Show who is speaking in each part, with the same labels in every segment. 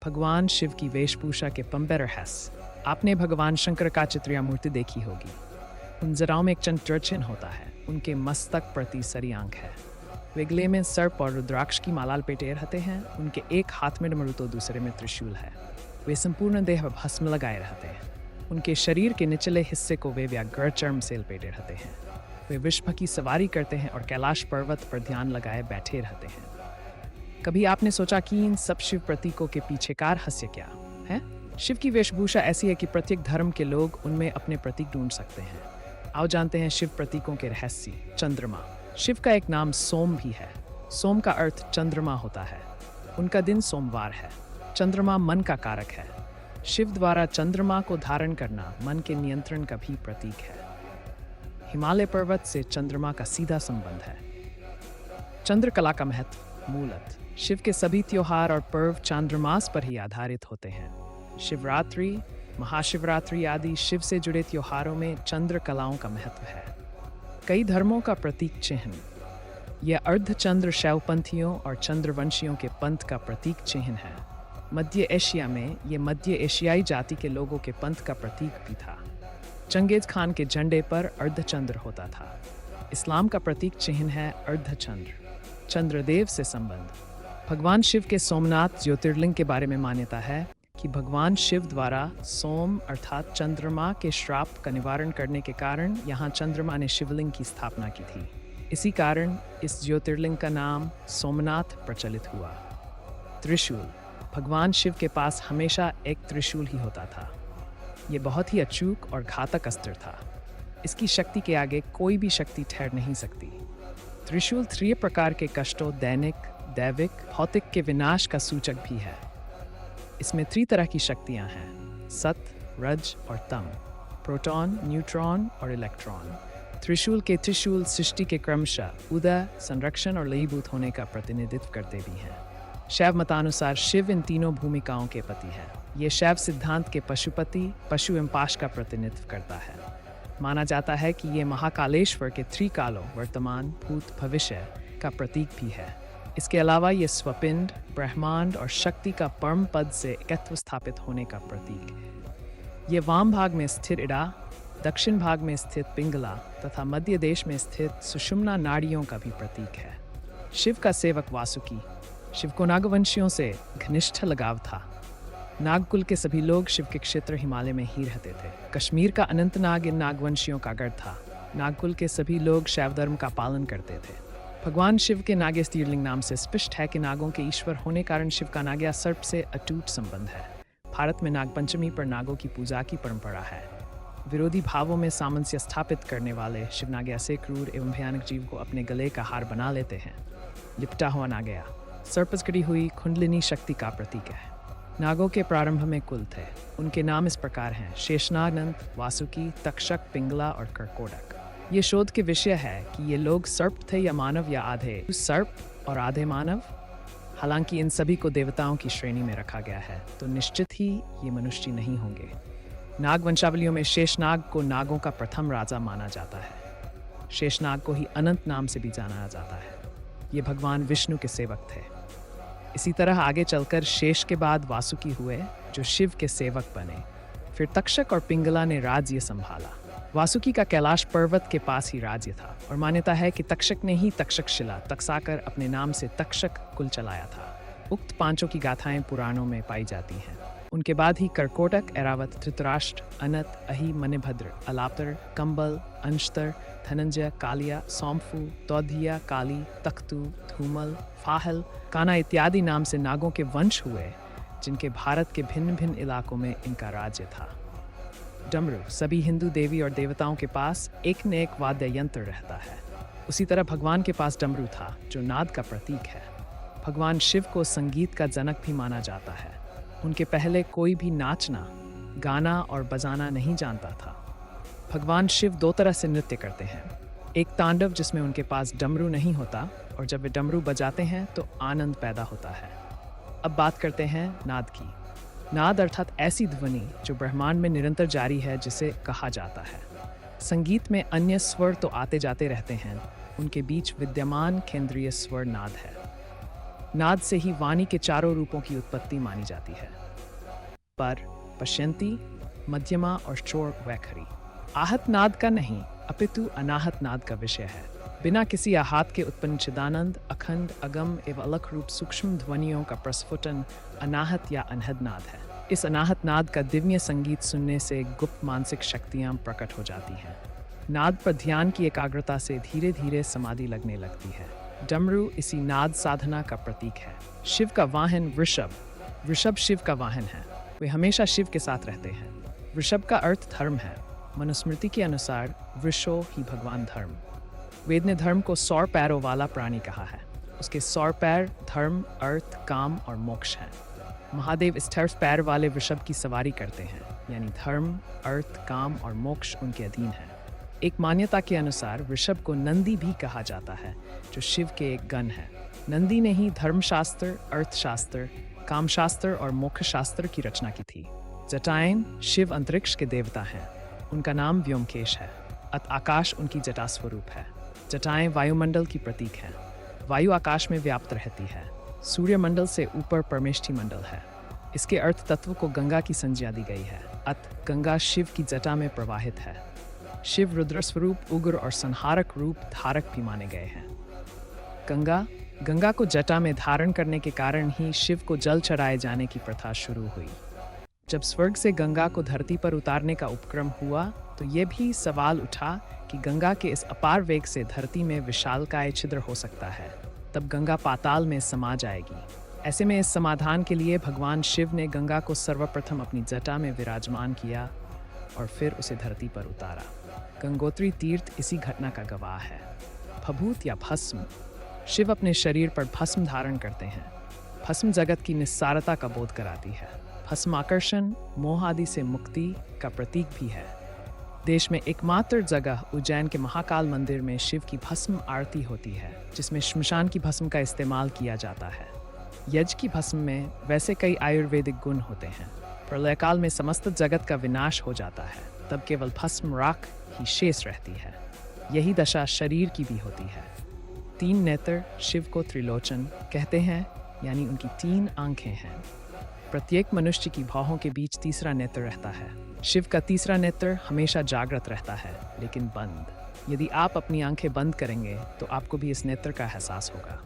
Speaker 1: भगवान शिव की वेशभूषा के पंबे रहस्य। आपने भगवान शंकर का चित्रिया मूर्ति देखी होगी। उन जराओं में एक चंद्र चिन्ह होता है। उनके मस्तक प्रति सरी आंख है। वे गले में सर्प और रुद्राक्ष की माला लपेटे रहते हैं। उनके एक हाथ में डमरू तो दूसरे में त्रिशूल है। वे संपूर्ण देह पर भस्म लगाए रहते हैं। उनके शरीर के निचले हिस्से को वे व्याघ्र चर्म से लपेटे रहते हैं। वे विश्व की सवारी करते हैं और कैलाश पर्वत पर ध्यान लगाए बैठे रहते हैं। कभी आपने सोचा कि इन सब शिव प्रतीकों के पीछे का रहस्य क्या है? शिव की वेशभूषा ऐसी है कि प्रत्येक धर्म के लोग उनमें अपने प्रतीक ढूंढ सकते हैं। आओ जानते हैं शिव प्रतीकों के रहस्य। चंद्रमा। शिव का एक नाम सोम भी है। सोम का अर्थ चंद्रमा होता है। उनका दिन सोमवार है। चंद्रमा मन का कारक है। शिव द्वारा चंद्रमा को धारण करना मन के नियंत्रण का भी प्रतीक है। हिमालय पर्वत से चंद्रमा का सीधा संबंध है। चंद्रकला का महत्व। मूलतः शिव के सभी त्योहार और पर्व चांद्रमास पर ही आधारित होते हैं। शिवरात्रि, महाशिवरात्रि आदि शिव से जुड़े त्योहारों में चंद्रकलाओं का महत्व है। कई धर्मों का प्रतीक चिन्ह। यह अर्धचंद्र शैवपंथियों और चंद्रवंशियों के पंथ का प्रतीक चिन्ह है। मध्य एशिया में यह मध्य एशियाई जाति के लोगों के पंथ का प्रतीक भी था। चंगेज खान के झंडे पर अर्धचंद्र होता था। इस्लाम का प्रतीक चिन्ह है अर्धचंद्र। चंद्रदेव से संबंध। भगवान शिव के सोमनाथ ज्योतिर्लिंग के बारे में मान्यता है कि भगवान शिव द्वारा सोम अर्थात चंद्रमा के श्राप का निवारण करने के कारण यहाँ चंद्रमा ने शिवलिंग की स्थापना की थी। इसी कारण इस ज्योतिर्लिंग का नाम सोमनाथ प्रचलित हुआ। त्रिशूल। भगवान शिव के पास हमेशा एक त्रिशूल ही होता था। ये बहुत ही अचूक और घातक अस्त्र था। इसकी शक्ति के आगे कोई भी शक्ति ठहर नहीं सकती। त्रिशूल 3 प्रकार के कष्टों दैनिक, दैविक, भौतिक के विनाश का सूचक भी है। इसमें 3 तरह की शक्तियां हैं: सत्य, रज और तम, प्रोटॉन, न्यूट्रॉन और इलेक्ट्रॉन। त्रिशूल के त्रिशूल सृष्टि के क्रमशः उदय, संरक्षण और लयीभूत होने का प्रतिनिधित्व करते भी हैं। शैव मतानुसार शिव इन तीनों भूमिकाओं के पति हैं। ये शैव सिद्धांत के पशुपति, पशु एवं पाश का प्रतिनिधित्व करता है। माना जाता है कि ये महाकालेश्वर के 3 कालों वर्तमान, भूत, भविष्य का प्रतीक भी है। इसके अलावा ये स्वपिंड, ब्रह्मांड और शक्ति का परम पद से एकत्व स्थापित होने का प्रतीक है। ये वाम भाग में स्थित इड़ा, दक्षिण भाग में स्थित पिंगला तथा मध्य देश में स्थित सुषुम्ना नाड़ियों का भी प्रतीक है। शिव का सेवक वासुकी। शिव को नागवंशियों से घनिष्ठ लगाव था। नागकुल के सभी लोग शिव के क्षेत्र हिमालय में ही रहते थे। कश्मीर का अनंतनाग इन नागवंशियों का गढ़ था। नागकुल के सभी लोग शैव धर्म का पालन करते थे। भगवान शिव के नागेस्तीर्लिंग नाम से स्पष्ट है कि नागों के ईश्वर होने कारण शिव का नाग्या सर्प से अटूट संबंध है। भारत में नागपंचमी पर नागों की पूजा की परंपरा है। विरोधी भावों में सामंजस्य स्थापित करने वाले शिव नाग्या से क्रूर एवं भयानक जीव को अपने गले का हार बना लेते हैं। लिपटा हुआ नाग्या सर्प से कटी हुई कुंडलिनी शक्ति का प्रतीक है। नागों के प्रारंभ में कुल थे। उनके नाम इस प्रकार हैं: शेषनाग, वासुकी, तक्षक, पिंगला और कर्कोटक। ये शोध के विषय है कि ये लोग सर्प थे या मानव या आधे सर्प और आधे मानव। हालांकि इन सभी को देवताओं की श्रेणी में रखा गया है, तो निश्चित ही ये मनुष्य नहीं होंगे। नाग वंशावलियों में शेषनाग को नागों का प्रथम राजा माना जाता है। शेषनाग को ही अनंत नाम से भी जाना जाता है। ये भगवान विष्णु के सेवक थे। इसी तरह आगे चलकर शेष के बाद वासुकी हुए, जो शिव के सेवक बने। फिर तक्षक और पिंगला ने राज्य संभाला। वासुकी का कैलाश पर्वत के पास ही राज्य था और मान्यता है कि तक्षक ने ही तक्षकशिला तकसाकर अपने नाम से तक्षक कुल चलाया था। उक्त 5 की गाथाएं पुराणों में पाई जाती हैं। उनके बाद ही कर्कोटक, ऐरावत, धृतराष्ट्र, अनत, अहि, मणिभद्र, अलाप्तर, कंबल, अंशतर, धनंजय, कालिया, सोमफू, तौधिया, काली, तख्तू, धूमल, फाहल, काना इत्यादि नाम से नागों के वंश हुए, जिनके भारत के भिन्न भिन्न इलाकों में इनका राज्य था। डमरू। सभी हिंदू देवी और देवताओं के पास एक न एक वाद्य यंत्र रहता है। उसी तरह भगवान के पास डमरू था, जो नाद का प्रतीक है। भगवान शिव को संगीत का जनक भी माना जाता है। उनके पहले कोई भी नाचना, गाना और बजाना नहीं जानता था। भगवान शिव 2 तरह से नृत्य करते हैं। एक तांडव जिसमें उनके पास डमरू नहीं होता, और जब वे डमरू बजाते हैं तो आनंद पैदा होता है। अब बात करते हैं नाद की। नाद अर्थात ऐसी ध्वनि जो ब्रह्मांड में निरंतर जारी है, जिसे कहा जाता है। संगीत में अन्य स्वर तो आते जाते रहते हैं, उनके बीच विद्यमान केंद्रीय स्वर नाद है। नाद से ही वाणी के चारों रूपों की उत्पत्ति मानी जाती है। पर, पश्यंती, मध्यमा और शोर वैखरी आहत नाद का नहीं अपितु अनाहत नाद का विषय है। बिना किसी आहत के उत्पन्न चिदानंद, अखंड, अगम एवं अलख रूप सूक्ष्म ध्वनियों का प्रस्फुटन अनाहत या अनहद नाद है। इस अनाहत नाद का दिव्य संगीत सुनने से गुप्त मानसिक शक्तियां प्रकट हो जाती हैं। नाद पर ध्यान की एकाग्रता से धीरे धीरे समाधि लगने लगती है। डमरू इसी नाद साधना का प्रतीक है। शिव का वाहन वृषभ। वृषभ शिव का वाहन है। वे हमेशा शिव के साथ रहते हैं। वृषभ का अर्थ धर्म है। मनुस्मृति के अनुसार वृषो ही भगवान धर्म। वेद ने धर्म को 100 पैरों वाला प्राणी कहा है। उसके 100 पैर धर्म, अर्थ, काम और मोक्ष हैं। महादेव इस 18 पैर वाले वृषभ की सवारी करते हैं, यानी धर्म, अर्थ, काम और मोक्ष उनके अधीन है। एक मान्यता के अनुसार वृषभ को नंदी भी कहा जाता है, जो शिव के एक गण है। नंदी ने ही धर्मशास्त्र, अर्थशास्त्र, कामशास्त्र और मोक्ष शास्त्र की रचना की थी। जटायन शिव अंतरिक्ष के देवता हैं। उनका नाम व्योमकेश है। अत आकाश उनकी जटा स्वरूप है। जटाएं वायुमंडल की प्रतीक हैं। वायु आकाश में व्याप्त रहती है। सूर्यमंडल से ऊपर परमेष्ठी मंडल है। इसके अर्थ तत्व को गंगा की संज्ञा दी गई है। अत गंगा शिव की जटा में प्रवाहित है। शिव रुद्र स्वरूप, उग्र और संहारक रूप धारक भी माने गए हैं। गंगा को जटा में धारण करने के कारण ही शिव को जल चढ़ाए जाने की प्रथा शुरू हुई। जब स्वर्ग से गंगा को धरती पर उतारने का उपक्रम हुआ तो ये भी सवाल उठा कि गंगा के इस अपार वेग से धरती में विशालकाय छिद्र हो सकता है, तब गंगा पाताल में समा जाएगी। ऐसे में इस समाधान के लिए भगवान शिव ने गंगा को सर्वप्रथम अपनी जटा में विराजमान किया और फिर उसे धरती पर उतारा। गंगोत्री तीर्थ इसी घटना का गवाह है। भभूत या भस्म। शिव अपने शरीर पर भस्म धारण करते हैं। भस्म जगत की निस्सारता का बोध कराती है। भस्म आकर्षण, मोह आदि से मुक्ति का प्रतीक भी है। देश में एकमात्र जगह उज्जैन के महाकाल मंदिर में शिव की भस्म आरती होती है, जिसमें श्मशान की भस्म का इस्तेमाल किया जाता है। यज्ञ की भस्म में वैसे कई आयुर्वेदिक गुण होते हैं। प्रलयकाल में समस्त जगत का विनाश हो जाता है, तब केवल भस्म राख ही शेष रहती है। यही दशा शरीर की भी होती है। 3 नेत्र शिव को त्रिलोचन कहते हैं, यानी उनकी 3 आंखें हैं। प्रत्येक मनुष्य की भौहों के बीच तीसरा नेत्र रहता है। शिव का तीसरा नेत्र हमेशा जागृत रहता है, लेकिन बंद। यदि आप अपनी आंखें बंद करेंगे तो आपको भी इस नेत्र का एहसास होगा।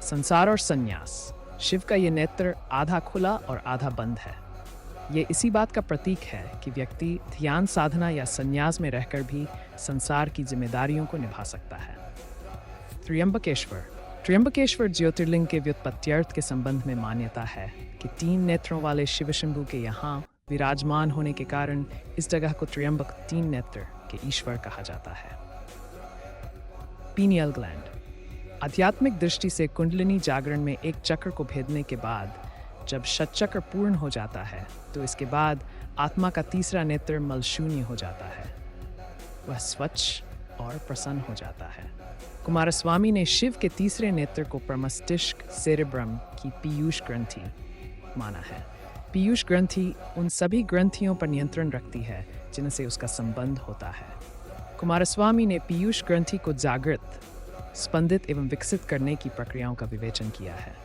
Speaker 1: संसार और संन्यास। शिव का ये नेत्र आधा खुला और आधा बंद है। ये इसी बात का प्रतीक है कि व्यक्ति ध्यान साधना या संन्यास में रहकर भी संसार की जिम्मेदारियों को निभा सकता है। त्र्यंबकेश्वर ज्योतिर्लिंग के व्युत्पत्त्यर्थ के संबंध में मान्यता है कि 3 नेत्रों वाले शिव शंभू के यहाँ विराजमान होने के कारण इस जगह को त्र्यंबक 3 नेत्र के ईश्वर कहा जाता है। Pineal gland. आध्यात्मिक दृष्टि से कुंडलिनी जागरण में एक चक्र को भेदने के बाद जब षटचक्र पूर्ण हो जाता है तो इसके बाद आत्मा का तीसरा नेत्र मलशून्य हो जाता है। वह स्वच्छ और प्रसन्न हो जाता है। कुमारस्वामी ने शिव के तीसरे नेत्र को प्रमस्तिष्क सेरेब्रम की पीयूष ग्रंथि माना है। पीयूष ग्रंथि उन सभी ग्रंथियों पर नियंत्रण रखती है जिनसे उसका संबंध होता है। कुमारस्वामी ने पीयूष ग्रंथि को जागृत, स्पंदित एवं विकसित करने की प्रक्रियाओं का विवेचन किया है।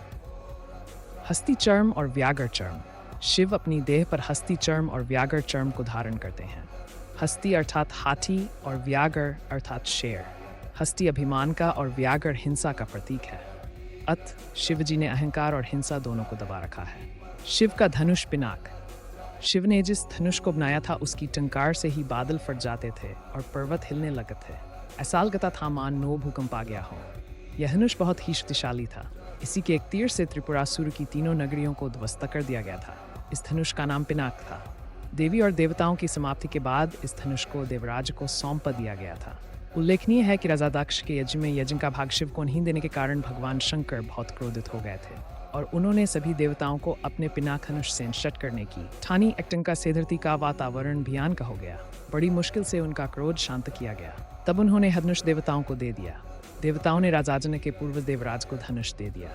Speaker 1: हस्ती चर्म और व्याघ्र चर्म। शिव अपनी देह पर हस्ती चर्म और व्याघ्र चर्म को धारण करते हैं। हस्ती अर्थात हाथी और व्याघ्र अर्थात शेर। हस्ती अभिमान का और व्याघ्र हिंसा का प्रतीक है। अत शिव जी ने अहंकार और हिंसा दोनों को दबा रखा है। शिव का धनुष पिनाक। शिव ने जिस धनुष को बनाया था उसकी टंकार से ही बादल फट जाते थे और पर्वत हिलने लगे थे। ऐसाल गता था मान नो भूकंप आ गया हो। यह धनुष बहुत ही शक्तिशाली था। इसी के एक तीर से त्रिपुरासुर की 3 नगरियों को ध्वस्त कर दिया गया था। इस धनुष का नाम पिनाक था। देवी और देवताओं की समाप्ति के बाद इस धनुष को देवराज को सौंप दिया गया था। उल्लेखनीय है कि राजा दक्ष के यज्ञ में यज्ञ का भाग शिव को नहीं देने के कारण भगवान शंकर बहुत क्रोधित हो गए थे और उन्होंने सभी देवताओं को अपने पिनाक धनुष से निषट करने की ठानी। एक्टंका से धरती का वातावरण भयान का हो गया। बड़ी मुश्किल से उनका क्रोध शांत किया गया। तब उन्होंने धनुष देवताओं को दे दिया। देवताओं ने राजाजनक के पूर्वज देवराज को धनुष दे दिया।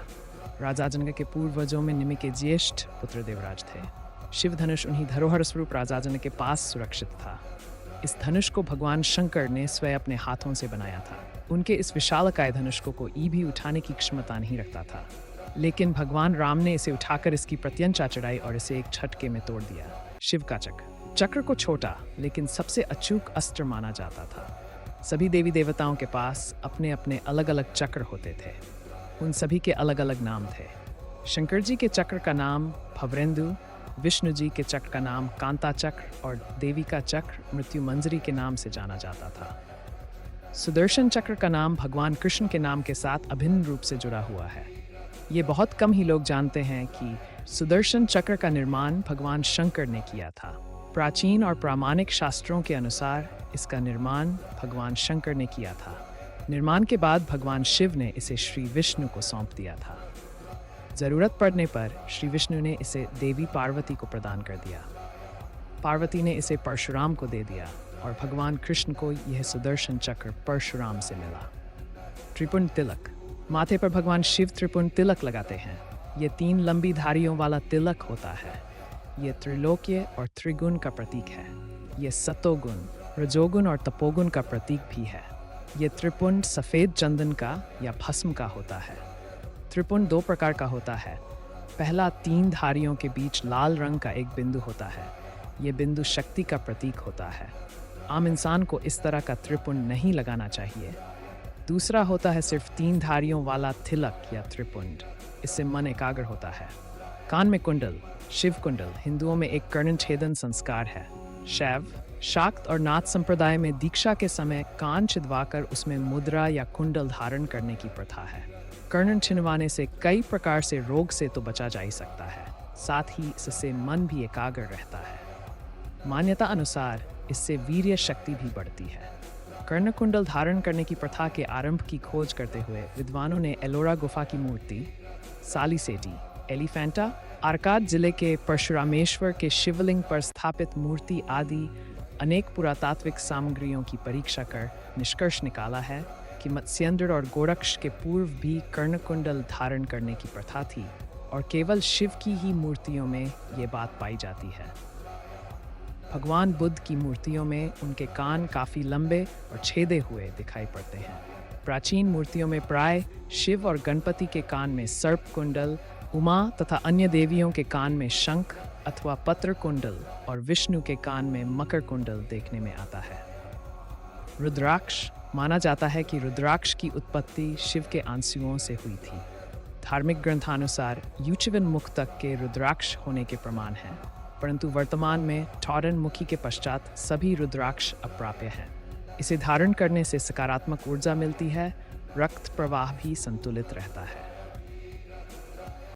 Speaker 1: राजाजनक के पूर्वजों में निमि के ज्येष्ठ पुत्र देवराज थे। शिव धनुष उन्हीं धरोहर स्वरूप राजाजनक के पास सुरक्षित था। इस धनुष को भगवान शंकर ने स्वयं अपने हाथों से बनाया था। उनके इस विशालकाय धनुष को कोई भी उठाने की क्षमता नहीं रखता था। लेकिन भगवान राम ने इसे उठाकर इसकी प्रत्यंचा चढ़ाई और इसे एक झटके में तोड़ दिया। शिव का चक्र को छोटा लेकिन सबसे अचूक अस्त्र माना जाता था। सभी देवी देवताओं के पास अपने अपने अलग अलग चक्र होते थे। उन सभी के अलग अलग नाम थे। शंकर जी के चक्र का नाम भवरेंदु, विष्णु जी के चक्र का नाम कांता चक्र और देवी का चक्र मृत्यु मंजरी के नाम से जाना जाता था। सुदर्शन चक्र का नाम भगवान कृष्ण के नाम के साथ अभिन्न रूप से जुड़ा हुआ है। ये बहुत कम ही लोग जानते हैं कि सुदर्शन चक्र का निर्माण भगवान शंकर ने किया था। प्राचीन और प्रामाणिक शास्त्रों के अनुसार इसका निर्माण भगवान शंकर ने किया था। निर्माण के बाद भगवान शिव ने इसे श्री विष्णु को सौंप दिया था। जरूरत पड़ने पर श्री विष्णु ने इसे देवी पार्वती को प्रदान कर दिया। पार्वती ने इसे परशुराम को दे दिया और भगवान कृष्ण को यह सुदर्शन चक्र परशुराम से मिला। त्रिपुंड तिलक, माथे पर भगवान शिव त्रिपुंड तिलक लगाते हैं। ये 3 लंबी धारियों वाला तिलक होता है। ये त्रिलोक्य और त्रिगुण का प्रतीक है। ये सतोगुण, रजोगुण और तपोगुण का प्रतीक भी है। ये त्रिपुंड सफ़ेद चंदन का या भस्म का होता है। त्रिपुंड 2 प्रकार का होता है। पहला 3 धारियों के बीच लाल रंग का एक बिंदु होता है। ये बिंदु शक्ति का प्रतीक होता है। आम इंसान को इस तरह का त्रिपुंड नहीं लगाना चाहिए। दूसरा होता है सिर्फ 3 धारियों वाला तिलक या त्रिपुंड। इससे मन एकाग्र होता है। कान में कुंडल, शिव कुंडल हिंदुओं में एक कर्णछेदन संस्कार है। शैव, शाक्त और नाथ संप्रदाय में दीक्षा के समय कान छिदवाकर उसमें मुद्रा या कुंडल धारण करने की प्रथा है। कर्ण छिनवाने से कई प्रकार से रोग से तो बचा जा ही सकता है, साथ ही इससे मन भी एकाग्र रहता है। मान्यता अनुसार इससे वीर्य शक्ति भी बढ़ती है। कर्ण कुंडल धारण करने की प्रथा के आरंभ की खोज करते हुए विद्वानों ने एलोरा गुफा की मूर्ति, सालिसेटी, एलिफेंटा, आर्काद जिले के परशुरामेश्वर के शिवलिंग पर स्थापित मूर्ति आदि अनेक पुरातात्विक सामग्रियों की परीक्षा कर निष्कर्ष निकाला है कि मत्स्येंद्र और गोरक्ष के पूर्व भी कर्णकुंडल धारण करने की प्रथा थी और केवल शिव की ही मूर्तियों में ये बात पाई जाती है। भगवान बुद्ध की मूर्तियों में उनके कान काफ़ी लंबे और छेदे हुए दिखाई पड़ते हैं। प्राचीन मूर्तियों में प्राय शिव और गणपति के कान में सर्प कुंडल, उमा तथा अन्य देवियों के कान में शंख अथवा पत्र कुंडल और विष्णु के कान में मकर कुंडल देखने में आता है। रुद्राक्ष, माना जाता है कि रुद्राक्ष की उत्पत्ति शिव के आंसुओं से हुई थी। धार्मिक ग्रंथानुसार युचवन मुख तक के रुद्राक्ष होने के प्रमाण हैं, परंतु वर्तमान में ठौरन मुखी के पश्चात सभी रुद्राक्ष अप्राप्य हैं। इसे धारण करने से सकारात्मक ऊर्जा मिलती है, रक्त प्रवाह भी संतुलित रहता है।